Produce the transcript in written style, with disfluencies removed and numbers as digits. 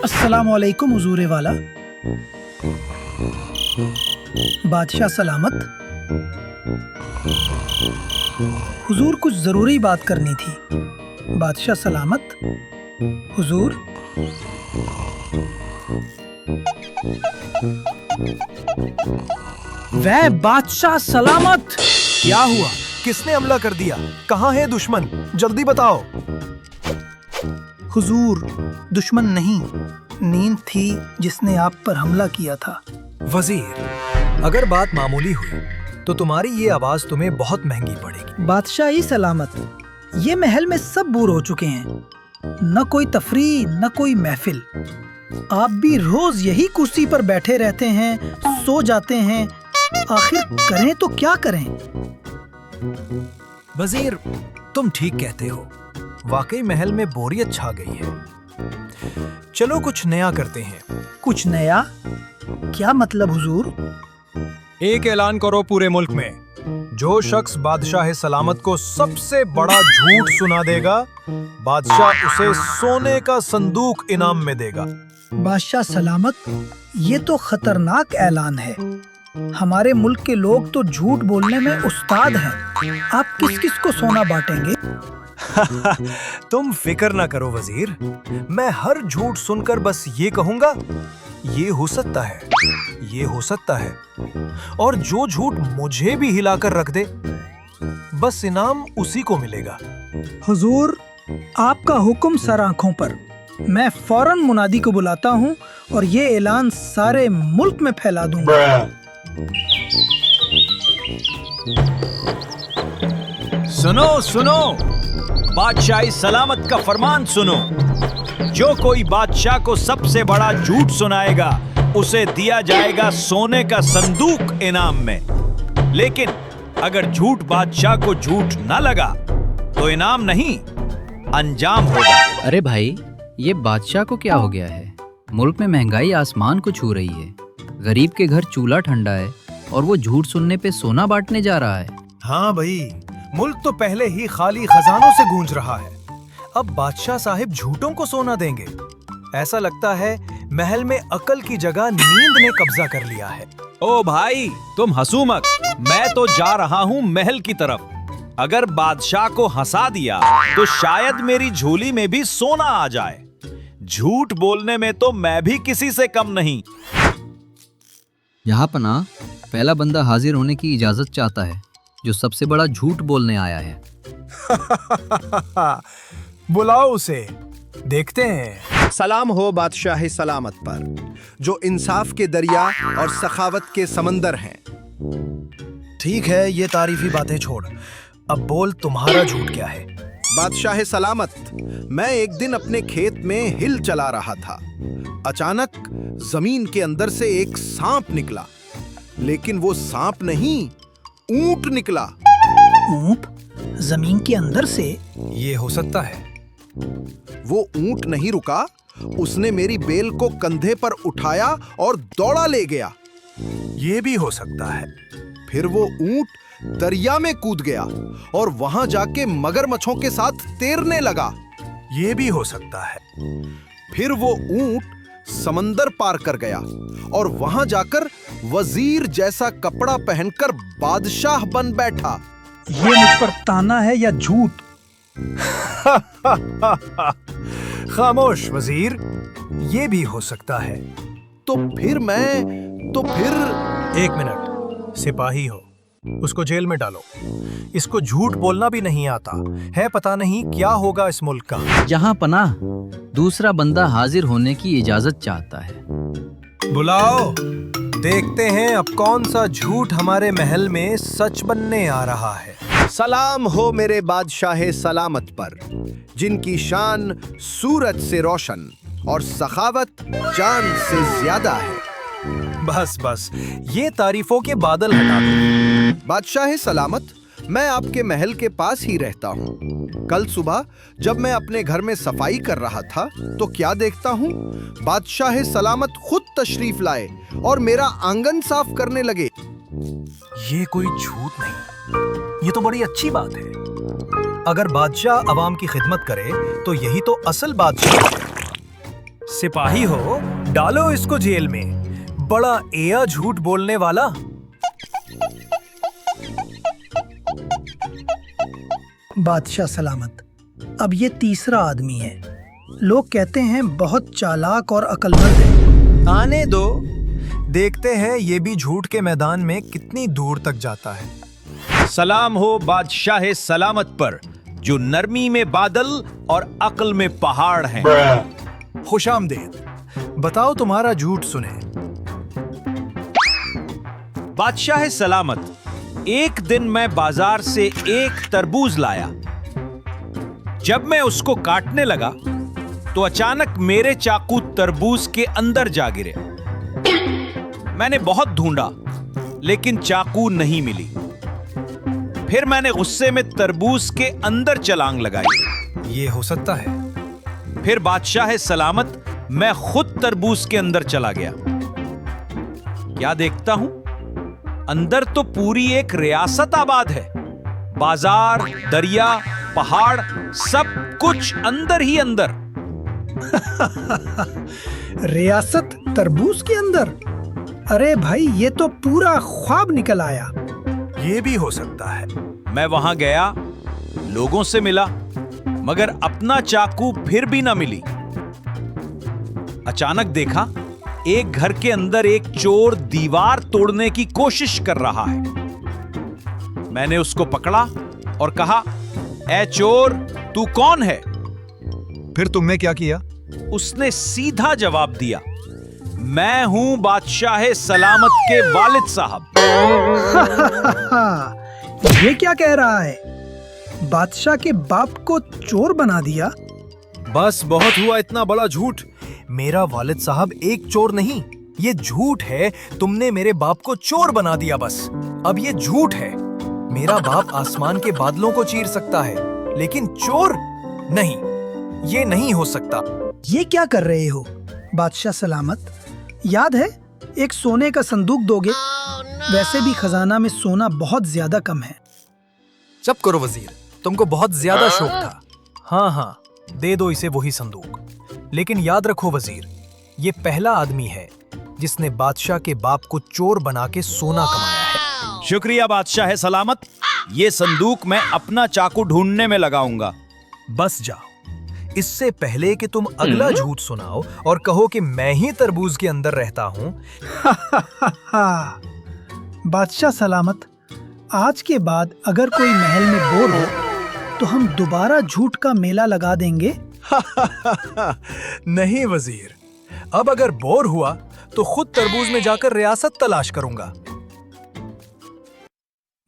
अस्सलामु अलैकुम हुजूर वाला। बादशाह सलामत। हुजूर कुछ ज़रूरी बात करनी थी। बादशाह सलामत। हुजूर। वह बादशाह सलामत। क्या हुआ? किसने हमला कर दिया? कहाँ है दुश्मन? जल्दी बताओ। हुजूर, दुश्मन नहीं, नींद थी जिसने आप पर हमला किया था। वजीर, अगर बात मामूली हुई तो तुम्हारी ये आवाज तुम्हें बहुत महंगी पड़ेगी। बादशाही सलामत। ये महल में सब बूर हो चुके हैं, न कोई तफरी न कोई महफिल। आप भी रोज यही कुर्सी पर बैठे रहते हैं, सो जाते हैं। आखिर करें तो क्या करें? वजीर, तुम ठीक कहते हो, वाकई महल में बोरियत छा गई है। चलो कुछ नया करते हैं। कुछ नया? क्या मतलब हुजूर? एक ऐलान करो पूरे मुल्क में, जो शख्स बादशाह सलामत को सबसे बड़ा झूठ सुना देगा, बादशाह उसे सोने का संदूक इनाम में देगा। बादशाह सलामत, ये तो खतरनाक ऐलान है। हमारे मुल्क के लोग तो झूठ बोलने में उस्ताद हैं। आप किस किस को सोना बांटेंगे? तुम फिक्र ना करो वजीर, मैं हर झूठ सुनकर बस ये कहूंगा, ये हो सकता है, ये हो सकता है, और जो झूठ मुझे भी हिलाकर रख दे, बस इनाम उसी को मिलेगा। हुजूर, आपका हुक्म सर आंखों पर। मैं फौरन मुनादी को बुलाता हूँ और ये ऐलान सारे मुल्क में फैला दूंगा। सुनो सुनो, बादशाही सलामत का फरमान सुनो। जो कोई बादशाह को सबसे बड़ा झूठ सुनाएगा, उसे दिया जाएगा सोने का संदूक इनाम में। लेकिन अगर झूठ बादशाह को झूठ न लगा तो इनाम नहीं, अंजाम होगा। अरे भाई, ये बादशाह को क्या हो गया है? मुल्क में महंगाई आसमान को छू रही है, गरीब के घर चूल्हा ठंडा है और वो झूठ सुनने पे सोना बांटने जा रहा है। हाँ भाई, मुल्क तो पहले ही खाली खजानों से गूंज रहा है, अब बादशाह साहिब झूठों को सोना देंगे। ऐसा लगता है महल में अकल की जगह नींद ने कब्जा कर लिया है। ओ भाई, तुम हंसू मत, मैं तो जा रहा हूँ महल की तरफ। अगर बादशाह को हंसा दिया तो शायद मेरी झोली में भी सोना आ जाए। झूठ बोलने में तो मैं भी किसी से कम नहीं। यहाँ पना पहला बंदा हाजिर होने की इजाजत चाहता है, जो सबसे बड़ा झूठ बोलने आया है। बुलाओ उसे, देखते हैं। सलाम हो बादशाह सलामत पर, जो इंसाफ के दरिया और सखावत के समंदर हैं। ठीक है, ये तारीफी बातें छोड़, अब बोल तुम्हारा झूठ क्या है? बादशाह सलामत, मैं एक दिन अपने खेत में हिल चला रहा था। अचानक जमीन के अंदर से एक सांप निकला, लेकिन वो सांप नहीं, ऊंट निकला। ऊंट? जमीन के अंदर से? ये हो सकता है। वो ऊंट नहीं रुका, उसने मेरी बेल को कंधे पर उठाया और दौड़ा ले गया। ये भी हो सकता है। फिर वो ऊंट दरिया में कूद गया और वहां जाके मगरमच्छों के साथ तैरने लगा। ये भी हो सकता है। फिर वो ऊंट समंदर पार कर गया और वहां जाकर वजीर जैसा कपड़ा पहनकर बादशाह बन बैठा। ये मुझ पर ताना है या झूठ? खामोश वजीर, ये भी हो सकता है। तो फिर एक मिनट, सिपाही हो, उसको जेल में डालो। इसको झूठ बोलना भी नहीं आता है, पता नहीं क्या होगा इस मुल्क का। यहाँ पनाह दूसरा बंदा हाजिर होने की इजाजत चाहता है। बुलाओ, देखते हैं अब कौन सा झूठ हमारे महल में सच बनने आ रहा है। सलाम हो मेरे बादशाह सलामत पर, जिनकी शान सूरज से रोशन और सखावत चांद से ज्यादा है। बस बस, ये तारीफों के बादल हटा दो। बादशाह सलामत, मैं आपके महल के पास ही रहता हूँ। कल सुबह जब मैं अपने घर में सफाई कर रहा था तो क्या देखता हूँ, बादशाह सलामत खुद तशरीफ लाए और मेरा आंगन साफ करने लगे। ये कोई झूठ नहीं, ये तो बड़ी अच्छी बात है। अगर बादशाह अवाम की खिदमत करे तो यही तो असल बादशाह है। सिपाही हो, डालो इसको जेल में। बड़ा एया झूठ बोलने वाला। बादशाह सलामत, अब ये तीसरा आदमी है। लोग कहते हैं बहुत चालाक और अक्लमंद है। आने दो, देखते हैं ये भी झूठ के मैदान में कितनी दूर तक जाता है। सलाम हो बादशाह सलामत पर, जो नरमी में बादल और अक्ल में पहाड़ हैं। खुशामदीद, बताओ तुम्हारा झूठ सुने। बादशाह सलामत, एक दिन मैं बाजार से एक तरबूज लाया। जब मैं उसको काटने लगा तो अचानक मेरे चाकू तरबूज के अंदर जा गिरे। मैंने बहुत ढूंढा लेकिन चाकू नहीं मिली। फिर मैंने गुस्से में तरबूज के अंदर छलांग लगाई। ये हो सकता है। फिर बादशाह सलामत, मैं खुद तरबूज के अंदर चला गया। क्या देखता हूं, अंदर तो पूरी एक रियासत आबाद है। बाजार, दरिया, पहाड़, सब कुछ अंदर ही अंदर। रियासत तरबूज के अंदर? अरे भाई, ये तो पूरा ख्वाब निकल आया। ये भी हो सकता है। मैं वहां गया, लोगों से मिला, मगर अपना चाकू फिर भी ना मिली। अचानक देखा, एक घर के अंदर एक चोर दीवार तोड़ने की कोशिश कर रहा है। मैंने उसको पकड़ा और कहा, ए चोर, तू कौन है? फिर तुमने क्या किया? उसने सीधा जवाब दिया, मैं हूं बादशाह सलामत के वालिद साहब। ये क्या कह रहा है? बादशाह के बाप को चोर बना दिया? बस बहुत हुआ इतना बड़ा झूठ। मेरा वालिद साहब एक चोर नहीं, ये झूठ है। तुमने मेरे बाप को चोर बना दिया बस। अब ये झूठ है। मेरा बाप आसमान के बादलों को चीर सकता है, लेकिन चोर नहीं। ये नहीं हो सकता। ये क्या कर रहे हो बादशाह सलामत? याद है, एक सोने का संदूक दोगे? वैसे भी खजाना में सोना बहुत ज्यादा कम है। चुप करो वजीर, तुमको बहुत ज्यादा शौक था। हाँ हाँ, दे दो इसे वही संदूक। लेकिन याद रखो वजीर, ये पहला आदमी है जिसने बादशाह के बाप को चोर बना के सोना कमाया है। शुक्रिया बादशाह सलामत, ये संदूक मैं अपना चाकू ढूंढने में लगाऊंगा। बस जाओ, इससे पहले कि तुम अगला झूठ सुनाओ और कहो कि मैं ही तरबूज के अंदर रहता हूँ। बादशाह सलामत, आज के बाद अगर कोई महल में बोर हो तो हम दोबारा झूठ का मेला लगा देंगे। नहीं वजीर, अब अगर बोर हुआ तो खुद तरबूज में जाकर रियासत तलाश करूंगा।